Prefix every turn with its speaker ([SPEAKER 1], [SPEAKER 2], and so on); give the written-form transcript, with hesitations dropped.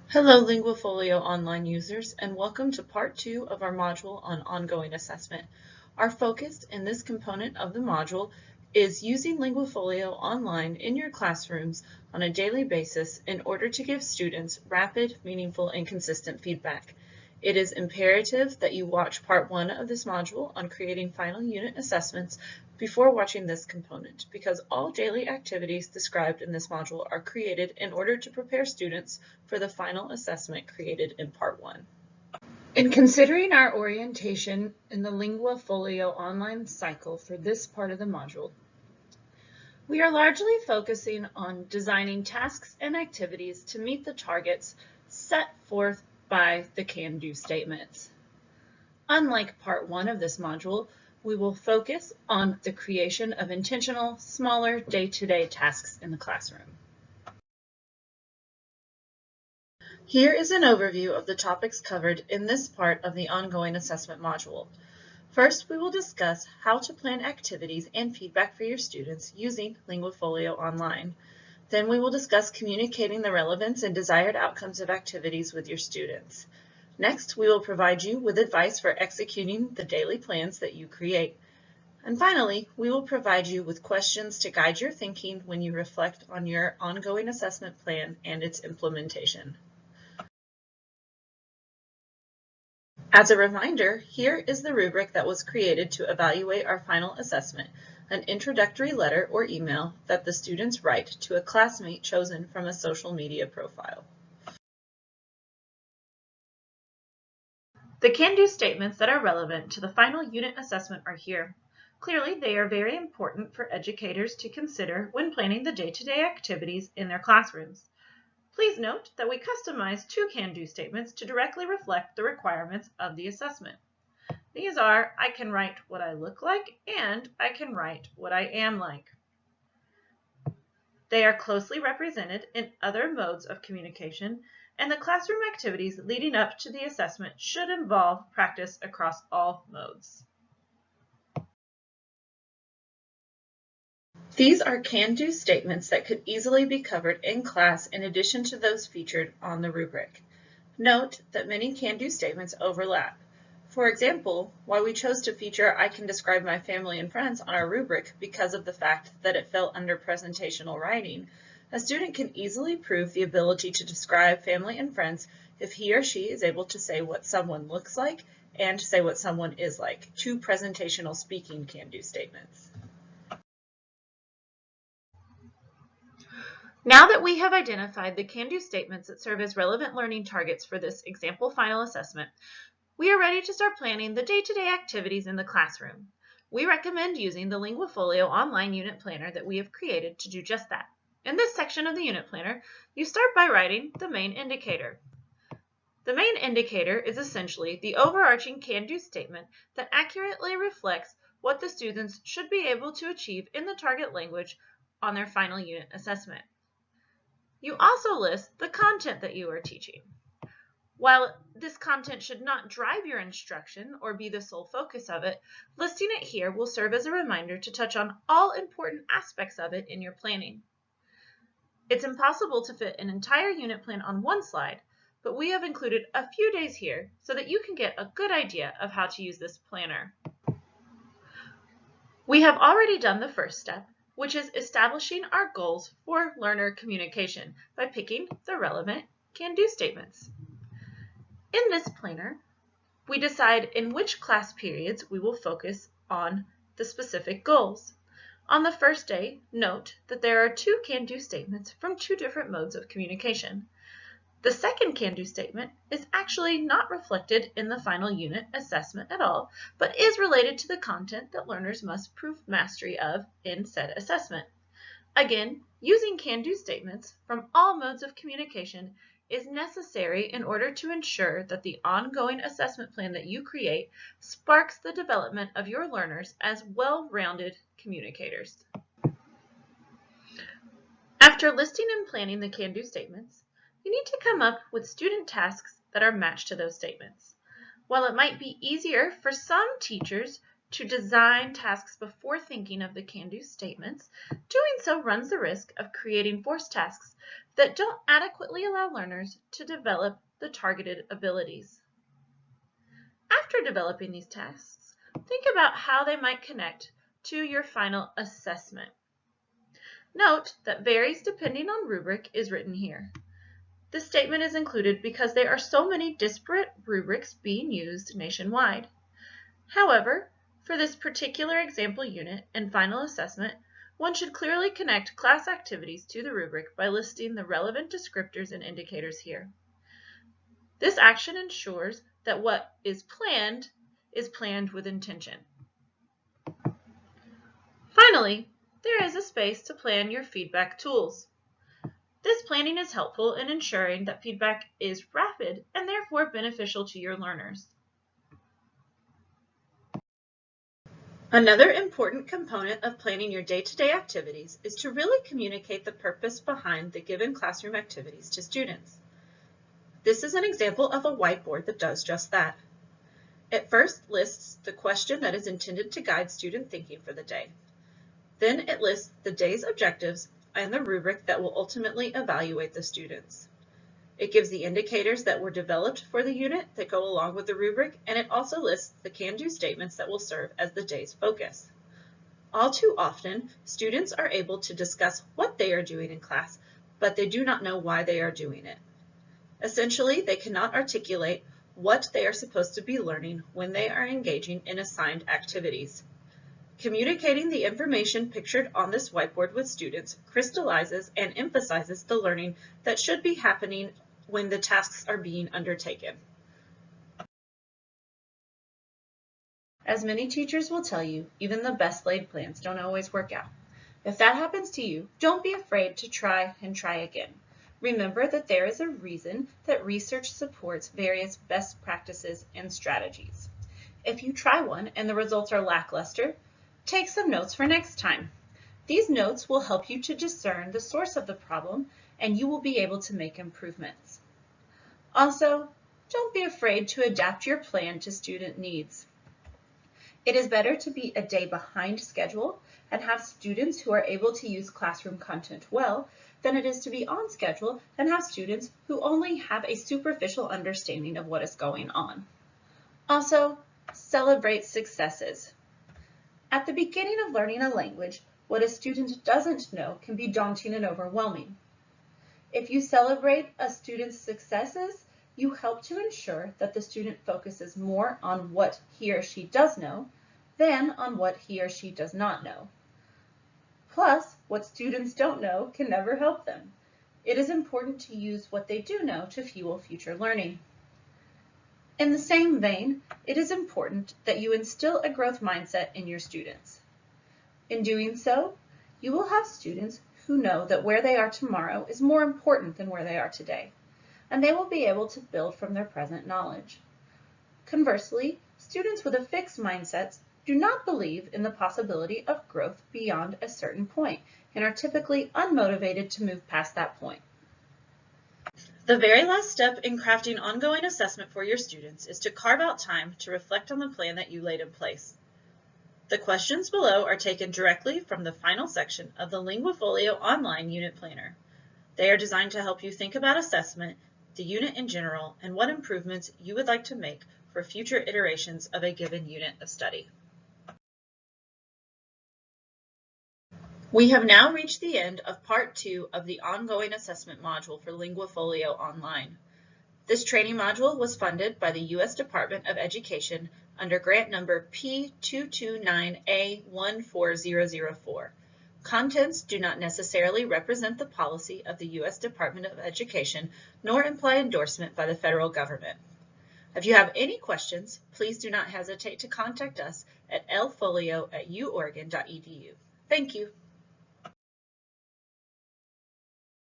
[SPEAKER 1] Hello Linguafolio online users, and welcome to part 2 of our module on ongoing assessment. Our focus in this component of the module is using Linguafolio online in your classrooms on a daily basis in order to give students rapid, meaningful, and consistent feedback. It is imperative that you watch part 1 of this module on creating final unit assessments before watching this component, because all daily activities described in this module are created in order to prepare students for the final assessment created in part 1. In considering our orientation in the Linguafolio online cycle for this part of the module, we are largely focusing on designing tasks and activities to meet the targets set forth by the can-do statements. Unlike part 1 of this module, we will focus on the creation of intentional, smaller day-to-day tasks in the classroom. Here is an overview of the topics covered in this part of the ongoing assessment module. First, we will discuss how to plan activities and feedback for your students using Linguafolio online. Then we will discuss communicating the relevance and desired outcomes of activities with your students. Next, we will provide you with advice for executing the daily plans that you create. And finally, we will provide you with questions to guide your thinking when you reflect on your ongoing assessment plan and its implementation. As a reminder, here is the rubric that was created to evaluate our final assessment, an introductory letter or email that the students write to a classmate chosen from a social media profile. The can-do statements that are relevant to the final unit assessment are here. Clearly, they are very important for educators to consider when planning the day-to-day activities in their classrooms. Please note that we customized 2 can-do statements to directly reflect the requirements of the assessment. These are, I can write what I look like, and I can write what I am like. They are closely represented in other modes of communication, and the classroom activities leading up to the assessment should involve practice across all modes. These are can-do statements that could easily be covered in class in addition to those featured on the rubric. Note that many can-do statements overlap. For example, while we chose to feature I can describe my family and friends on our rubric because of the fact that it fell under presentational writing, a student can easily prove the ability to describe family and friends if he or she is able to say what someone looks like and say what someone is like, 2 presentational speaking can-do statements. Now that we have identified the can-do statements that serve as relevant learning targets for this example final assessment, we are ready to start planning the day-to-day activities in the classroom. We recommend using the Linguafolio online unit planner that we have created to do just that. In this section of the unit planner, you start by writing the main indicator. The main indicator is essentially the overarching can-do statement that accurately reflects what the students should be able to achieve in the target language on their final unit assessment. You also list the content that you are teaching. While this content should not drive your instruction or be the sole focus of it, listing it here will serve as a reminder to touch on all important aspects of it in your planning. It's impossible to fit an entire unit plan on one slide, but we have included a few days here so that you can get a good idea of how to use this planner. We have already done the first step, which is establishing our goals for learner communication by picking the relevant can-do statements. In this planner, we decide in which class periods we will focus on the specific goals. On the first day, note that there are 2 can-do statements from 2 different modes of communication. The second can-do statement is actually not reflected in the final unit assessment at all, but is related to the content that learners must prove mastery of in said assessment. Again, using can-do statements from all modes of communication is necessary in order to ensure that the ongoing assessment plan that you create sparks the development of your learners as well-rounded communicators. After listing and planning the can-do statements, you need to come up with student tasks that are matched to those statements. While it might be easier for some teachers to design tasks before thinking of the can-do statements, doing so runs the risk of creating forced tasks that don't adequately allow learners to develop the targeted abilities. After developing these tasks, think about how they might connect to your final assessment. Note that varies depending on rubric is written here. This statement is included because there are so many disparate rubrics being used nationwide. However, for this particular example unit and final assessment, one should clearly connect class activities to the rubric by listing the relevant descriptors and indicators here. This action ensures that what is planned with intention. Finally, there is a space to plan your feedback tools. This planning is helpful in ensuring that feedback is rapid and therefore beneficial to your learners. Another important component of planning your day-to-day activities is to really communicate the purpose behind the given classroom activities to students. This is an example of a whiteboard that does just that. It first lists the question that is intended to guide student thinking for the day. Then it lists the day's objectives and the rubric that will ultimately evaluate the students. It gives the indicators that were developed for the unit that go along with the rubric, and it also lists the can-do statements that will serve as the day's focus. All too often, students are able to discuss what they are doing in class, but they do not know why they are doing it. Essentially, they cannot articulate what they are supposed to be learning when they are engaging in assigned activities. Communicating the information pictured on this whiteboard with students crystallizes and emphasizes the learning that should be happening when the tasks are being undertaken. As many teachers will tell you, even the best laid plans don't always work out. If that happens to you, don't be afraid to try and try again. Remember that there is a reason that research supports various best practices and strategies. If you try one and the results are lackluster, take some notes for next time. These notes will help you to discern the source of the problem, and you will be able to make improvements. Also, don't be afraid to adapt your plan to student needs. It is better to be a day behind schedule and have students who are able to use classroom content well than it is to be on schedule and have students who only have a superficial understanding of what is going on. Also, celebrate successes. At the beginning of learning a language, what a student doesn't know can be daunting and overwhelming. If you celebrate a student's successes, you help to ensure that the student focuses more on what he or she does know than on what he or she does not know. Plus, what students don't know can never help them. It is important to use what they do know to fuel future learning. In the same vein, it is important that you instill a growth mindset in your students. In doing so, you will have students who know that where they are tomorrow is more important than where they are today, and they will be able to build from their present knowledge. Conversely, students with a fixed mindset do not believe in the possibility of growth beyond a certain point and are typically unmotivated to move past that point. The very last step in crafting ongoing assessment for your students is to carve out time to reflect on the plan that you laid in place. The questions below are taken directly from the final section of the Linguafolio online unit planner. They are designed to help you think about assessment, the unit in general, and what improvements you would like to make for future iterations of a given unit of study. We have now reached the end of Part 2 of the ongoing assessment module for Linguafolio Online. This training module was funded by the U.S. Department of Education under grant number P229A14004. Contents do not necessarily represent the policy of the U.S. Department of Education nor imply endorsement by the federal government. If you have any questions, please do not hesitate to contact us at lfolio@uoregon.edu. Thank you.